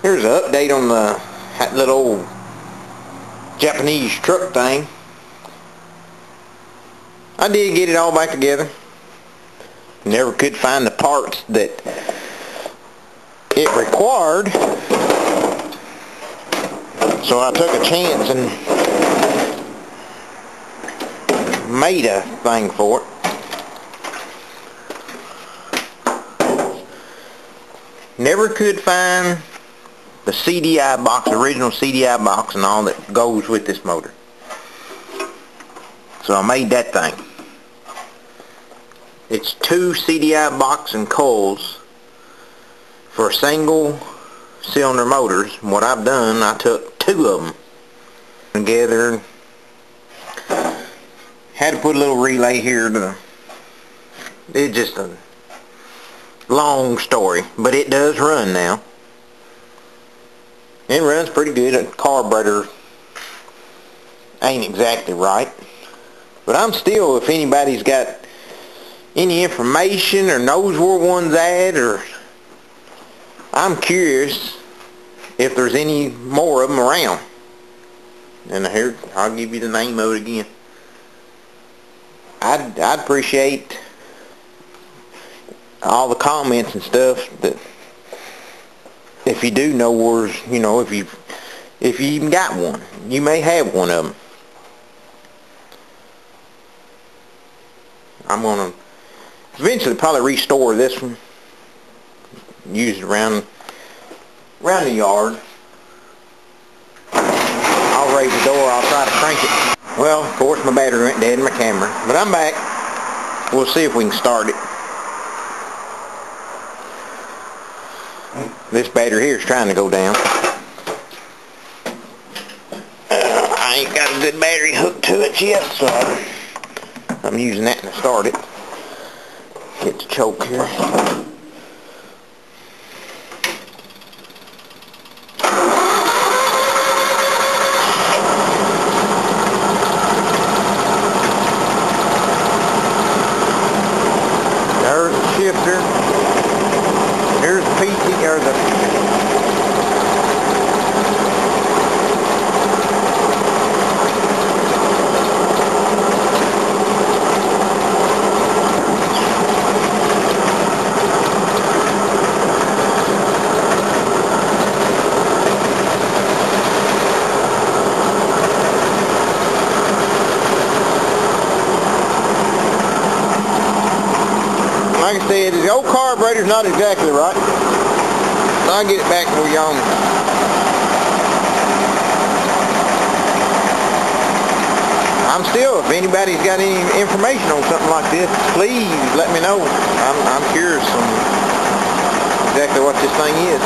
Here's an update on that little old Japanese truck thing. I did get it all back together. Never could find the parts that it required, so I took a chance and made a thing for it. Never could find the CDI box, original CDI box and all that goes with this motor. So I made that thing. It's 2 CDI box and coils for single cylinder motors. What I've done, I took 2 of them together. Had to put a little relay here to, it's just a long story, but it does run now. It runs pretty good. The carburetor ain't exactly right, but I'm still, if anybody's got any information or knows where one's at, or I'm curious if there's any more of them around. And here, I'll give you the name of it again. I'd appreciate all the comments and stuff, that if you do know where, you know, if you even got one, you may have one of them. I'm gonna eventually probably restore this one, use it around the yard. I'll raise the door, I'll try to crank it. Well, of course my battery went dead in my camera, but I'm back. We'll see if we can start it. This battery here is trying to go down. I ain't got a good battery hooked to it yet, so I'm using that to start it. Get the choke here. There's the shifter. Here's the PC, or the like I said, the old carburetor's not exactly right. So I'll get it back where y'all. I'm still, if anybody's got any information on something like this, please let me know. I'm curious on exactly what this thing is.